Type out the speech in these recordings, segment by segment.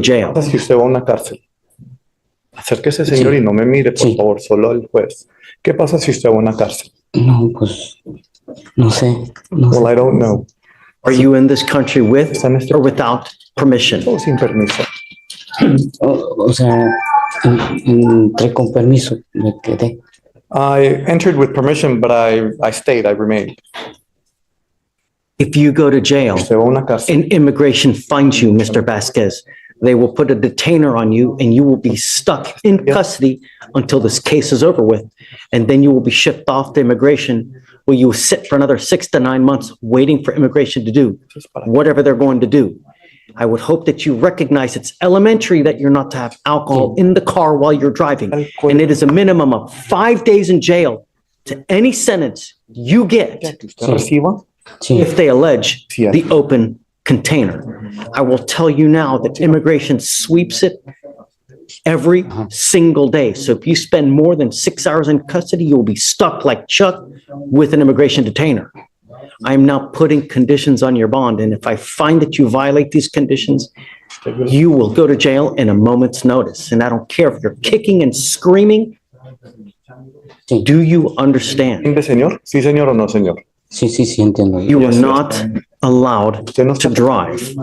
jail. Si usted va a una cárcel, acérquese, señor, y no me mire, por Sí. favor, solo al juez. ¿Qué pasa si usted va a una cárcel? No, pues no sé, no Well, sé. I don't know. Are you in this country with Está en este or without permission? o sin permiso. O sea, entré con permiso, me quedé. I entered with permission, but I stayed, I remained. If you go to jail Usted va a una cárcel, and immigration finds you, Mr. Vasquez, they will put a detainer on you and you will be stuck in custody until this case is over with. And then you will be shipped off to immigration where you will sit for another 6 to 9 months waiting for immigration to do whatever they're going to do. I would hope that you recognize it's elementary that you're not to have alcohol in the car while you're driving. And it is a minimum of 5 days in jail to any sentence you get que usted reciba. Sí, if they allege Yeah. the open container. I will tell you now that immigration sweeps it every single day. So if you spend more than 6 hours in custody, you'll be stuck like Chuck with an immigration detainer. I'm now putting conditions on your bond, and if I find that you violate these conditions, you will go to jail in a moment's notice. And I don't care if you're kicking and screaming. sí, Do you understand? ¿Entiende, señor? Sí, señor o no, señor. sí, entiendo. You are not allowed Usted no to está. drive.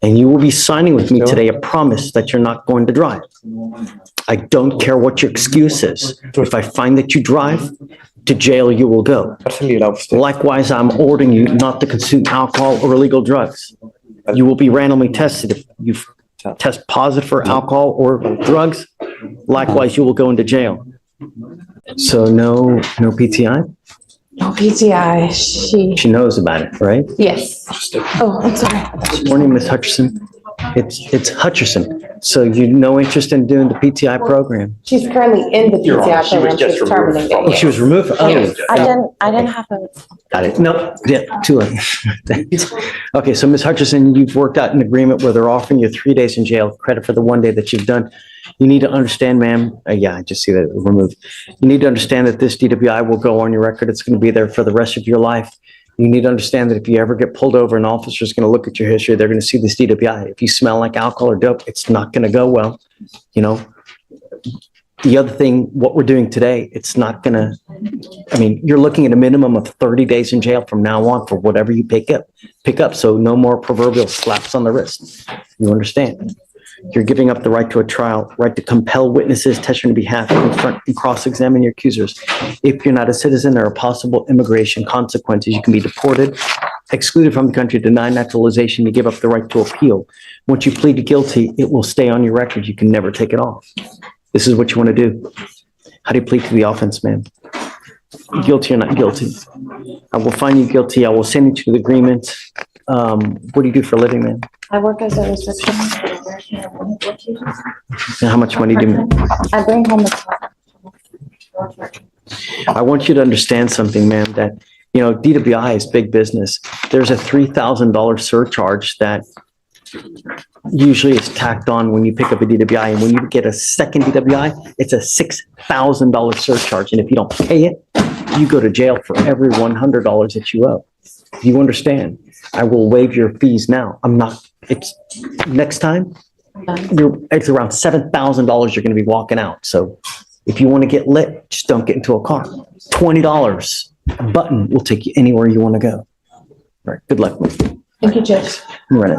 And you will be signing with me today a promise that you're not going to drive. I don't care what your excuse is. If I find that you drive, to jail you will go. Cárcel irá usted. Likewise, I'm ordering you not to consume alcohol or illegal drugs. You will be randomly tested. If you test positive for alcohol or drugs, likewise, you will go into jail. So no PTI? No PTI. She knows about it, right? Yes. Oh, I'm sorry. Good morning, Ms. Hutcherson. It's Hutcherson. So you no interest in doing the PTI program? She's currently in the PTI program. She's terminated. Oh, she was removed? Oh, I didn't have a. got it. No, yeah, too late. Okay, so Ms. Hutcherson, you've worked out an agreement where they're offering you 3 days in jail, credit for the 1 day that you've done. You need to understand, ma'am, yeah, I just see that it was removed. You need to understand that this DWI will go on your record. It's going to be there for the rest of your life. You need to understand that if you ever get pulled over, an officer is going to look at your history. They're going to see this DWI. If you smell like alcohol or dope, it's not going to go well. You know, the other thing, what we're doing today, it's not going to, I mean, you're looking at a minimum of 30 days in jail from now on for whatever you pick up. So no more proverbial slaps on the wrist. You understand? You're giving up the right to a trial, right to compel witnesses, testify on behalf, confront and cross-examine your accusers. If you're not a citizen, there are possible immigration consequences. You can be deported, excluded from the country, denied naturalization. You give up the right to appeal. Once you plead guilty, it will stay on your record. You can never take it off. This is what you want to do. How do you plead to the offense, ma'am? Guilty or not guilty? I will find you guilty. I will send you to the agreement. What do you do for a living, ma'am? I work as a receptionist. And how much money do you make? I bring home I want you to understand something, ma'am, that, you know, DWI is big business. There's a $3,000 surcharge that usually is tacked on when you pick up a DWI. And when you get a second DWI, it's a $6,000 surcharge. And if you don't pay it, you go to jail for every $100 that you owe. Do you understand? I will waive your fees now. It's next time, it's around $7,000 you're going to be walking out. So if you want to get lit, just don't get into a car. $20 a button will take you anywhere you want to go. All right. Good luck. Thank you, Judge. Right.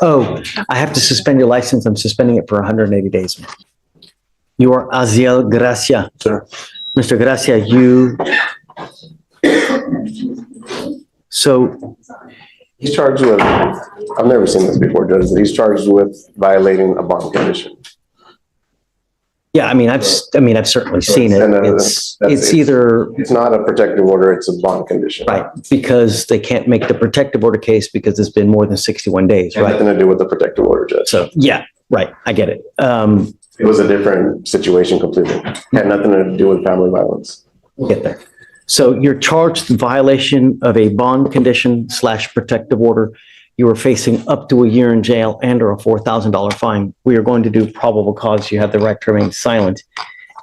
Oh, I have to suspend your license. I'm suspending it for 180 days. You are Aziel Gracia. Sir. Mr. Gracia, you. So He's charged with, I've never seen this before, Judge, but he's charged with violating a bond condition. yeah, I mean, I've certainly seen it. And, It's either It's not a protective order, it's a bond condition. right because they can't make the protective order case because it's been more than 61 days, Had right? nothing to do with the protective order, Judge. So yeah, right. I get it. It was a different situation completely. Had nothing to do with family violence. Get there. So you're charged in violation of a bond condition / protective order. You are facing up to a year in jail and or a $4,000 fine. We are going to do probable cause. You have the right to remain silent.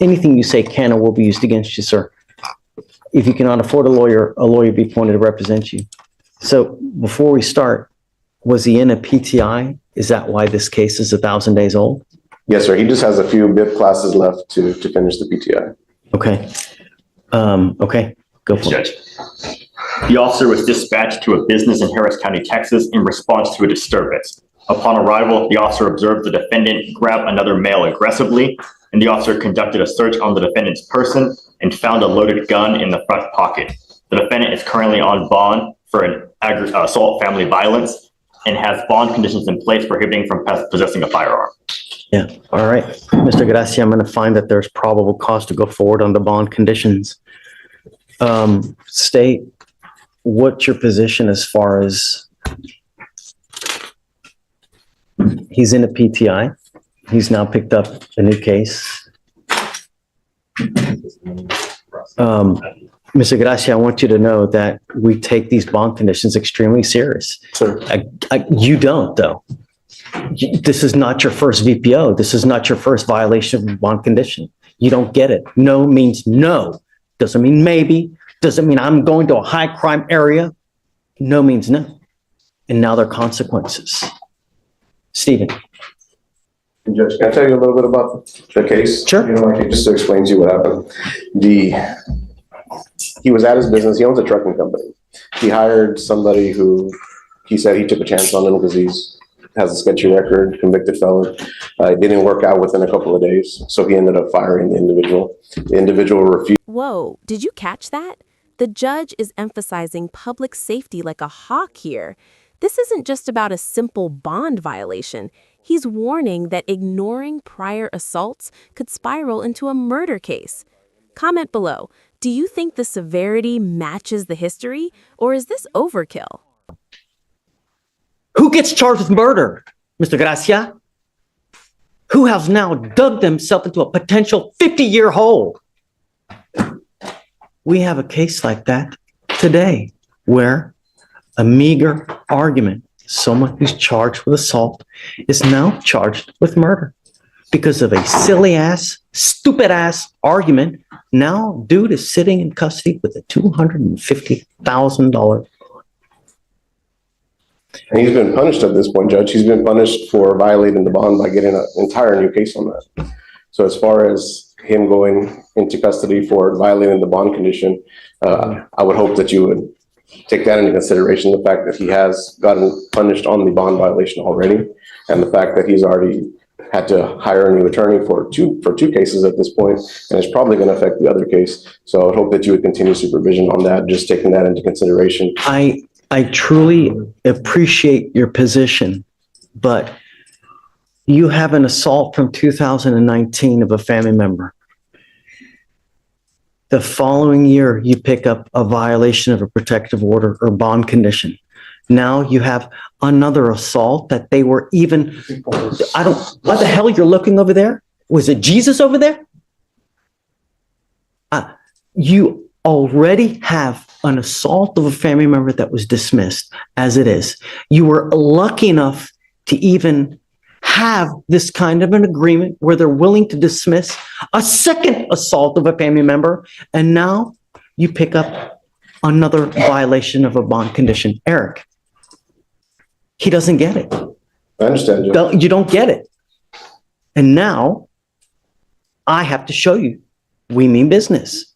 Anything you say can or will be used against you, sir. If you cannot afford a lawyer will be appointed to represent you. So before we start, Was he in a PTI? Is that why this case is 1,000 days old? Yes, sir. He just has a few BIP classes left to finish the PTI. Okay. Okay, go for it. Judge. The officer was dispatched to a business in Harris County, Texas in response to a disturbance. Upon arrival, the officer observed the defendant grab another male aggressively, and the officer conducted a search on the defendant's person and found a loaded gun in the front pocket. The defendant is currently on bond for an assault family violence and has bond conditions in place prohibiting from possessing a firearm. Yeah, all right. Mr. Gracia, I'm going to find that there's probable cause to go forward on the bond conditions. State, what's your position as far as he's in a PTI? He's now picked up a new case. Mr. Gracia, I want you to know that we take these bond conditions extremely serious. Sir. You don't, though. This is not your first VPO. This is not your first violation of bond condition. You don't get it. No means no. Doesn't mean maybe. Doesn't mean I'm going to a high crime area. No means no. And now there are consequences. Stephen. Judge, can I tell you a little bit about the case? Sure. You know, like, just to explain to you what happened. He was at his business. He owns a trucking company. He hired somebody who he said he took a chance on him because he's has a sketchy record, convicted felon. It didn't work out within a couple of days, so he ended up firing the individual. The individual refused. Whoa, did you catch that? The judge is emphasizing public safety like a hawk here. This isn't just about a simple bond violation. He's warning that ignoring prior assaults could spiral into a murder case. Comment below. Do you think the severity matches the history, or is this overkill? Who gets charged with murder, Mr. Gracia? Who has now dug themselves into a potential 50-year hole? We have a case like that today where a meager argument, someone who's charged with assault is now charged with murder because of a silly ass, stupid ass argument. Now dude is sitting in custody with a $250,000. And he's been punished at this point, Judge. He's been punished for violating the bond by getting an entire new case on that. So as far as him going into custody for violating the bond condition, I would hope that you would take that into consideration, the fact that he has gotten punished on the bond violation already, and the fact that he's already had to hire a new attorney for two cases at this point, and it's probably going to affect the other case. So I would hope that you would continue supervision on that, just taking that into consideration. I truly appreciate your position, but you have an assault from 2019 of a family member. The following year, you pick up a violation of a protective order or bond condition. Now you have another assault that they were even, what the hell you're looking over there? Was it Jesus over there? You already have an assault of a family member that was dismissed as it is. You were lucky enough to even have this kind of an agreement where they're willing to dismiss a second assault of a family member, and now you pick up another violation of a bond condition. Eric, he doesn't get it. I understand, Judge. You don't get it. And now I have to show you we mean business.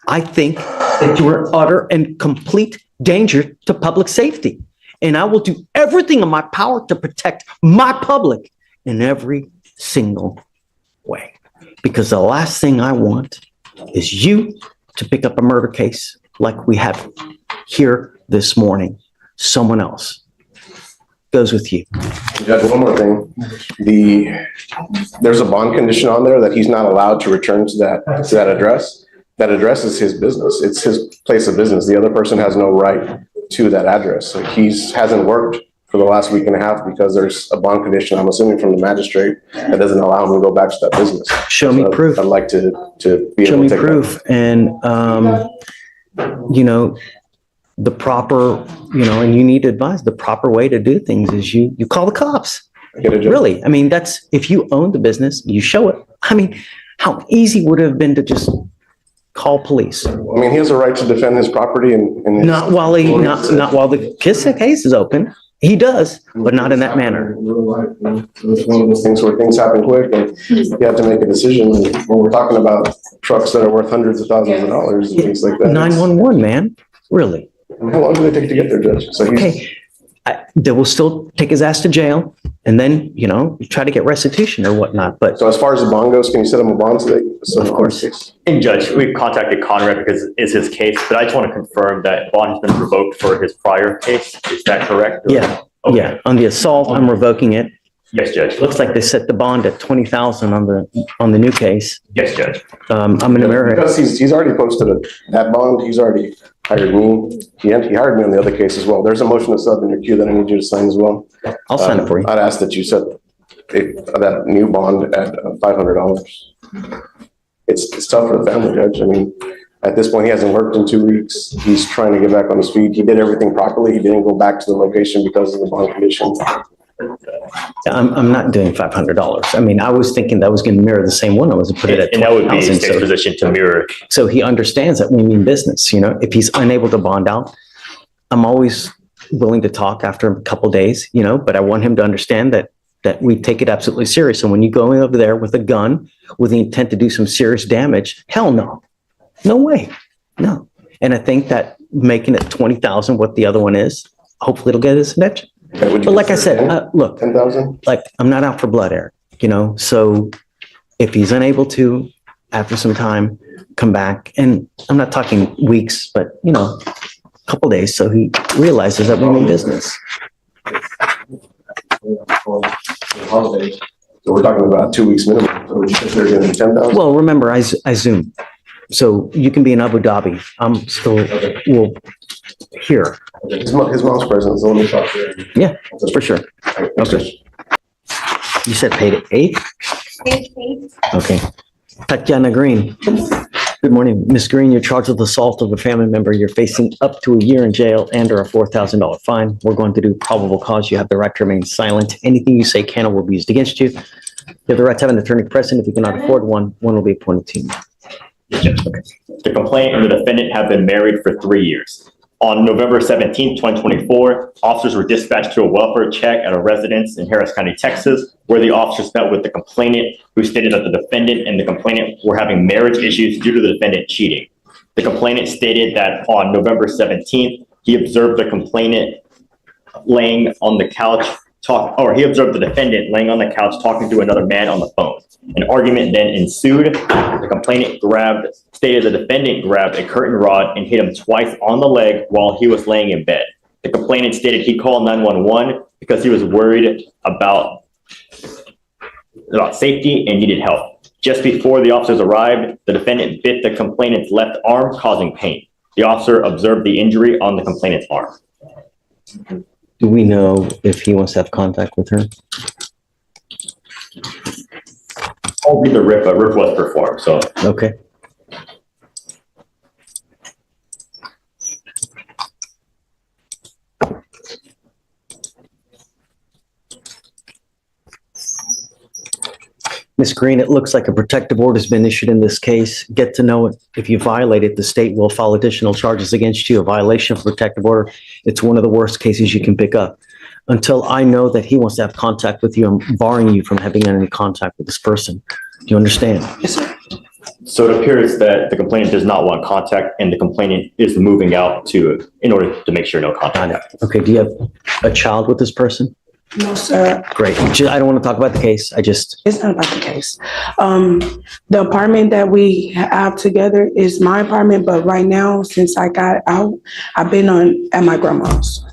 I think that you are utter and complete danger to public safety. And I will do everything in my power to protect my public in every single way. Because the last thing I want is you to pick up a murder case like we have here this morning. Someone else goes with you. Judge, one more thing. There's a bond condition on there that he's not allowed to return to that address. That address is his business. It's his place of business. The other person has no right to that address. So he hasn't worked for the last week and a half because there's a bond condition, I'm assuming from the magistrate, that doesn't allow him to go back to that business. Show me proof. I'd like to be Show able me to take proof. And, the proper, and you need to advise, the proper way to do things is you call the cops. that. Get a judge. Really. I mean, that's, if you own the business, you show it. I mean, how easy would it have been to just call police? I mean, he has a right to defend his property and Not while the case is open. He does, but not in that manner. It's one of those things where things happen quick and you have to make a decision. And when we're talking about trucks that are worth hundreds of thousands of dollars and things like that. 911, man, really? And how long do they take to get there, Judge? So he's, Okay, they will still take his ass to jail and then, try to get restitution or whatnot, but so as far as the bond goes, can you set him a bond today? So Of course. And Judge, we've contacted Conrad because it's his case, but I just want to confirm that bond has been revoked for his prior case. Is that correct? yeah, Okay. yeah, on the assault, I'm revoking it. Yes, Judge. Looks like they set the bond at 20,000 on the new case. Yes, Judge. I'm gonna mirror it. Because he's already posted that bond, he's already hired me. He hired me on the other case as well. There's a motion to sub in your queue that I need you to sign as well. I'll sign it for you. I'd ask that you set that new bond at $500. It's tough for the family, Judge. I mean, at this point, he hasn't worked in 2 weeks. He's trying to get back on his feet. He did everything properly. He didn't go back to the location because of the bond condition. I'm not doing $500. I mean, I was thinking that was gonna mirror the same one. I was gonna put it at And that would be his 20,000. next position to mirror. So he understands that we mean business, if he's unable to bond out, I'm always willing to talk after a couple days, but I want him to understand that we take it absolutely serious. And when you go in over there with a gun with the intent to do some serious damage, hell no. No way. No. And I think that making it 20,000, what the other one is, hopefully it'll get his attention. But like I said, look, 10,000? like I'm not out for blood, Eric, so if he's unable to, after some time, come back, and I'm not talking weeks, but a couple days, so he realizes that we mean business. So we're talking about 2 weeks minimum. So would you consider giving him 10,000? Well, remember, I Zoom, so you can be in Abu Dhabi. I'm still, here, His mom's present, so let me talk to her. yeah, for sure. Okay. You said paid at 8? Okay. Tatiana Green. Good morning, Ms. Green. You're charged with assault of a family member. You're facing up to a year in jail and or a $4,000 fine. We're going to do probable cause. You have the right to remain silent. Anything you say can or will be used against you. You have the right to have an attorney present. If you cannot afford one will be appointed to you. The complainant and the defendant have been married for 3 years. On November 17, 2024, officers were dispatched to a welfare check at a residence in Harris County, Texas, where the officers met with the complainant, who stated that the defendant and the complainant were having marriage issues due to the defendant cheating. The complainant stated that on November 17th, he observed the complainant laying on the couch he observed the defendant laying on the couch talking to another man on the phone. An argument then ensued. The complainant stated the defendant grabbed a curtain rod and hit him twice on the leg while he was laying in bed. The complainant stated he called 911 because he was worried about safety and needed help. Just before the officers arrived, the defendant bit the complainant's left arm, causing pain. The officer observed the injury on the complainant's arm. Do we know if he wants to have contact with her? I'll read the RIF. A RIF was performed, so. Okay. Ms. Green, it looks like a protective order has been issued in this case. Get to know it. If you violate it, the state will file additional charges against you, a violation of protective order. It's one of the worst cases you can pick up. Until I know that he wants to have contact with you, I'm barring you from having any contact with this person. Do you understand? Yes, sir. So it appears that the complainant does not want contact and the complainant is moving out in order to make sure no contact. Okay, do you have a child with this person? No, sir. Great. I don't want to talk about the case. It's not about the case. The apartment that we have together is my apartment, but right now, since I got out, I've been at my grandma's.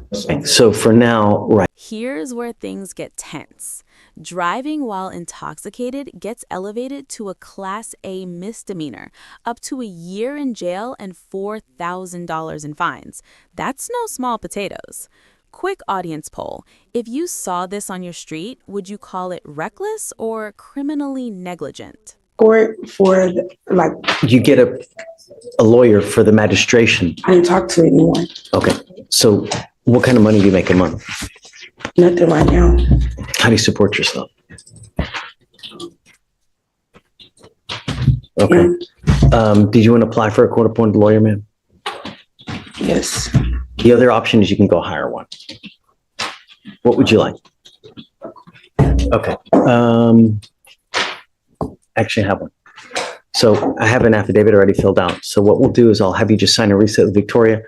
So for now, right. Here's where things get tense. Driving while intoxicated gets elevated to a Class A misdemeanor, up to a year in jail and $4,000 in fines. That's no small potatoes. Quick audience poll. If you saw this on your street, would you call it reckless or criminally negligent? Court for You get a lawyer for the magistration. I didn't talk to anyone. Okay. So what kind of money do you make a month? Nothing right now. How do you support yourself? Okay. Did you want to apply for a court-appointed lawyer, ma'am? Yes. The other option is you can go hire one. What would you like? Okay, actually I have one. So I have an affidavit already filled out. So what we'll do is I'll have you just sign a reset with Victoria.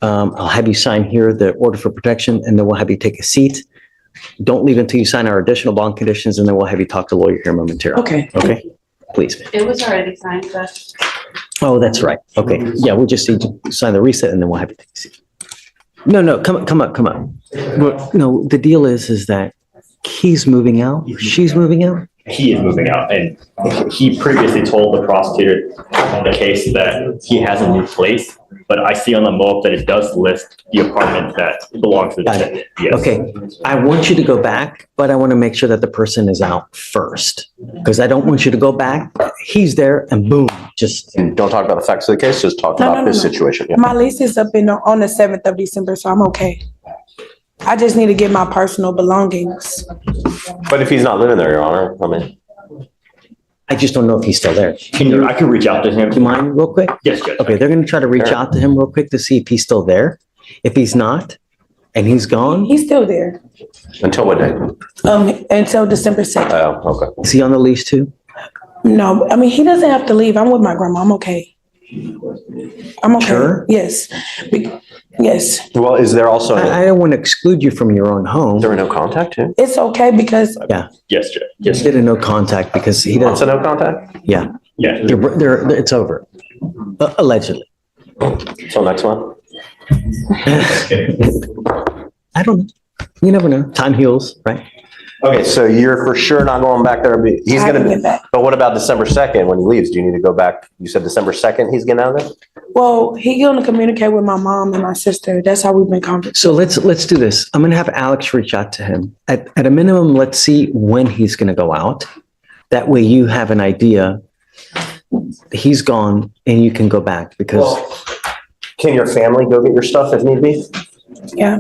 I'll have you sign here the order for protection, and then we'll have you take a seat. Don't leave until you sign our additional bond conditions, and then we'll have you talk to lawyer here momentarily. Okay. Okay, please. It was already signed, Judge. Oh, that's right. Okay, yeah, we'll just need to sign the reset, and then we'll have you take a seat. No, come up. Well, no, the deal is that he's moving out, she's moving out. He is moving out, and he previously told the prosecutor on the case that he has a new place, but I see on the MOP that it does list the apartment that belongs to the Got it. defendant. Yes. Okay, I want you to go back, but I want to make sure that the person is out first. Because I don't want you to go back, he's there and boom, just, And don't talk about the facts of the case, just talk No, about no, this no. situation. Yeah. My lease is up on the 7th of December, so I'm okay. I just need to get my personal belongings. But if he's not living there, Your Honor, I mean, I just don't know if he's still there. I can reach out to him. Do you mind real quick? Yes, Judge. Okay, they're gonna try to reach out to him real quick to see if he's still there. If he's not, and he's gone, He's still there, until what day? until December 2nd. Oh, okay. is he on the lease too? No, I mean, he doesn't have to leave. I'm with my grandma. I'm okay. I'm okay. Sure? Yes. Yes, Well, is there also, is I don't want to exclude you from your own home. there a no contact too? it's okay because Yes, Judge. Just get a no contact because he What's a doesn't, no contact? yeah, Yeah. it's over. Allegedly. Till next one? I don't know. You never know. Time heals, right? Okay, so you're for sure not going back there. He's I gonna can be, get back. but what about December 2nd when he leaves? Do you need to go back? You said December 2nd he's getting out of there? Well, he gonna communicate with my mom and my sister. That's how we've been conversing. So let's do this. I'm gonna have Alex reach out to him. At a minimum, let's see when he's gonna go out. That way you have an idea. He's gone and you can go back because Can your family go get your stuff if need be? Yeah,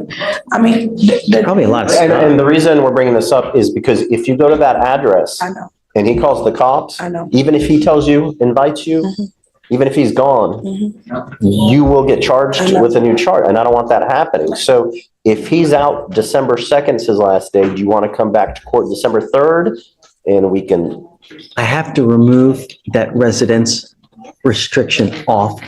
I mean, probably a lot of And stuff. the reason we're bringing this up is because if you go to that address I know, and he calls the cops, I know. even if he tells you, invites you, Mhm. even if he's gone, Mhm. you will get I charged know. with a new charge, and I don't want that happening. So if he's out December 2nd is his last day, do you want to come back to court December 3rd? And we can, I have to remove that residence restriction off.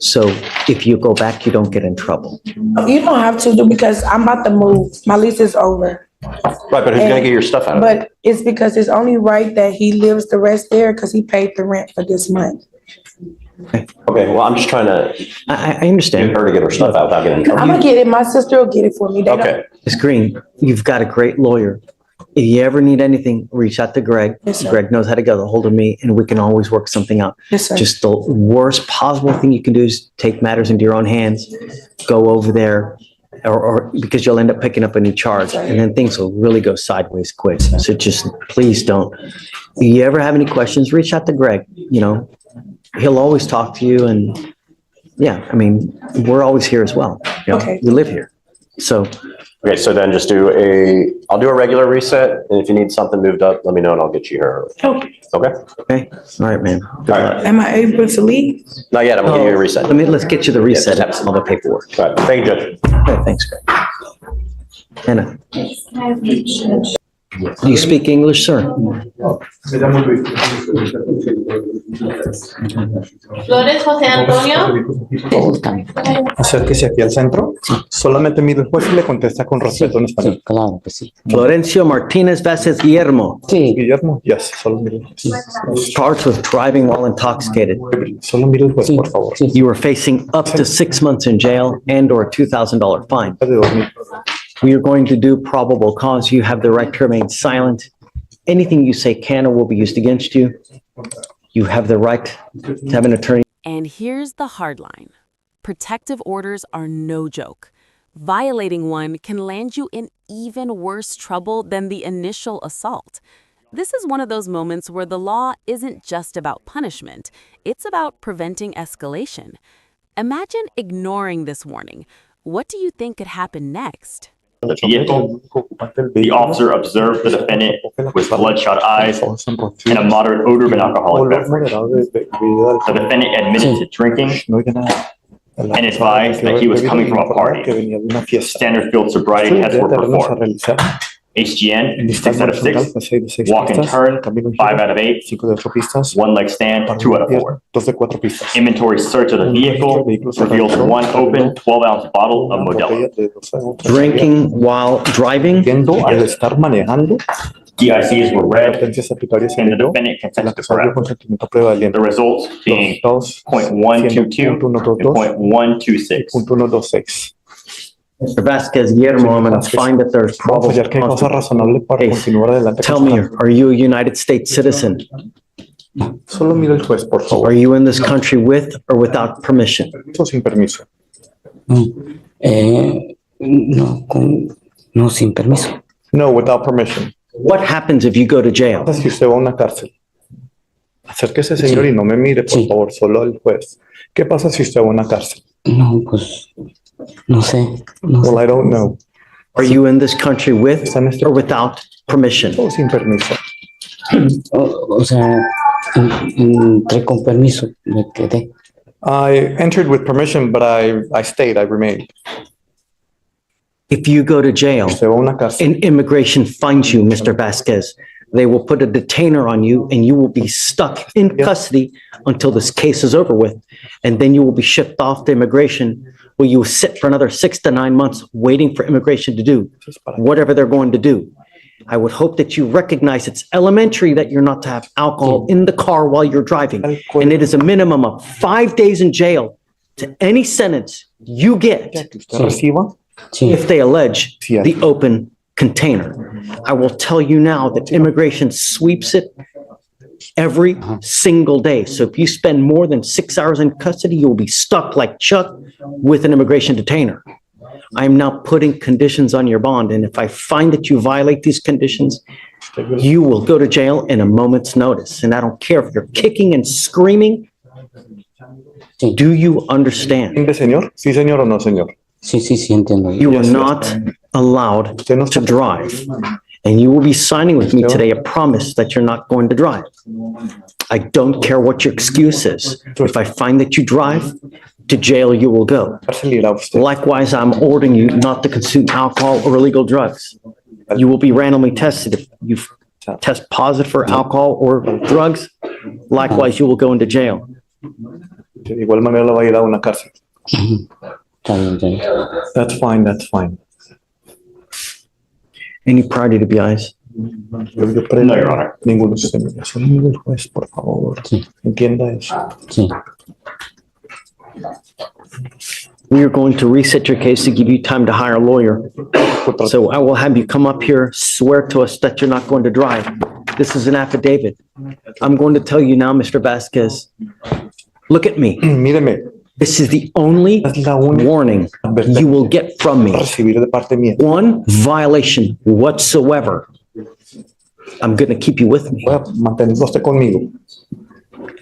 So if you go back, you don't get in trouble. You don't have to do because I'm about to move. My lease is over. right, but who's gonna get your stuff out of it? But it's because it's only right that he lives the rest there because he paid the rent for this month. Okay, well, I'm just trying to I get understand. her to get her stuff out without getting in I'm trouble. gonna get it. My sister will get it for me. They don't- Okay, Ms. Green, you've got a great lawyer. If you ever need anything, reach out to Greg. Yes, sir. Greg knows how to get a hold of me and we can always work something out. Yes, sir. Just the worst possible thing you can do is take matters into your own hands, go over there, or because you'll end up picking up a new charge and then things will really go sideways quick. So just please don't. If you ever have any questions, reach out to Greg, he'll always talk to you and yeah, I mean, we're always here as well. Okay. We live here. So okay, so then just I'll do a regular reset, and if you need something moved up, let me know and I'll get you here. Okay. Okay? okay, all right, man. All right. Am I able to leave? Not yet, I'm gonna give you a reset. Let's get you the reset and some other paperwork. All right, thank you, Judge. Okay, thanks, Greg. Anna, do you speak English, sir? Flores José Antonio. Acérquese aquí al centro. Solamente mire el juez y le contesta con respeto en español. Sí, claro que sí. Florencio Martinez Vázquez Guillermo Sí, Guillermo, yes, solo mire el juez. charged with driving while intoxicated. Solo mire el juez, sí, por favor. sí. You are facing up to 6 months in jail and or a $2,000 fine. De dormir. We are going to do probable cause. You have the right to remain silent. Anything you say can or will be used against you. You have the right to have an attorney. And here's the hard line. Protective orders are no joke. Violating one can land you in even worse trouble than the initial assault. This is one of those moments where the law isn't just about punishment, it's about preventing escalation. Imagine ignoring this warning. What do you think could happen next? The officer observed the defendant with bloodshot eyes and a moderate odor of an alcoholic Olor beverage. moderado de bebida The defendant admitted to drinking. No oye nada. and advised that he was coming from a party. Que venía de una fiesta. Standard field sobriety tests were Vamos a performed. realizar HGN, 6 out of 6. 6 de 6 Walk and pistas, turn, camino en 5 giro, out of 8. 5 de 8 pistas, 1 leg stand, 2 out of 4. 2 de 4 pistas. Inventory search of the vehicle reveals 1 open 12-ounce bottle of Una Modelo. botella de 12 ounces. Drinking while driving, Viendo al estar manejando, DICs were read, advertencias sectoriales and the leyó, defendant el consented to acusado dio correct. consentimiento prevalente. The results being Los dos .122 and .126. .126. Mr. Vasquez Guillermo, I'm going to find that there's Vamos a probable hallar que hay causa cause. razonable para Case. continuar adelante. Tell me, are you a United States citizen? Solo mira el juez, por Are favor. you in this country with or without permission? Permiso sin permiso. No, sin permiso. No, without permission. What happens if you go to jail? ¿Qué pasa si usted va a una cárcel? Acérquese, señor, y no me mire, por Sí. favor, solo al juez. ¿Qué pasa si usted va a una cárcel? No, pues, no sé. Well, I don't know. Are you in this country with ¿Está en este or without permission? o sin permiso? O sea, entré con permiso, me quedé. I entered with permission, but I stayed, I remained. If you go to jail Usted va a una cárcel. and immigration finds you, Mr. Vasquez, they will put a detainer on you and you will be stuck in custody until this case is over with. And then you will be shipped off to immigration where you will sit for another 6 to 9 months waiting for immigration to do whatever they're going to do. I would hope that you recognize it's elementary that you're not to have alcohol in the car while you're driving. And it is a minimum of 5 days in jail to any sentence you get Que usted reciba. Sí, if they allege Sí, the open container. I will tell you now that immigration sweeps it every single day. So if you spend more than 6 hours in custody, you will be stuck like Chuck with an immigration detainer. I am now putting conditions on your bond, and if I find that you violate these conditions, you will go to jail in a moment's notice. And I don't care if you're kicking and screaming. Sí. Do you understand? ¿Entiende, señor? Sí, señor o no, señor. sí, entiendo. You are not allowed Usted no to está. drive. And you will be signing with me today a promise that you're not going to drive. I don't care what your excuse is. If I find that you drive, to jail you will go. Cárcel irá usted. Likewise, I'm ordering you not to consume alcohol or illegal drugs. You will be randomly tested. If you test positive for alcohol or drugs, likewise, you will go into jail. De igual manera la va a ir a una cárcel. Está bien, está bien. That's fine, that's fine. Any priority to BIs? Yo No, Your Honor. Ninguno, señor. Solo mire el juez, por favor. Sí. Entienda eso. Sí. We are going to reset your case to give you time to hire a lawyer. So I will have you come up here, swear to us that you're not going to drive. This is an affidavit. I'm going to tell you now, Mr. Vasquez, look at me. Míreme, This is the only es la única warning you will get from me. recibir de parte mía. One violation whatsoever. I'm going to keep you with me. Voy a mantenerlo usted conmigo.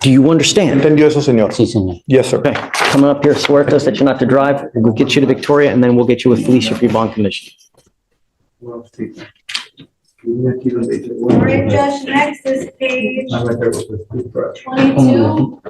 Do you understand? ¿Entendió eso, señor? Sí, señor. Yes, sir. Okay, coming up here, swear to us that you're not to drive. We'll get you to Victoria and then we'll get you with Felicia for your bond condition. All right, Judge, next is page 22.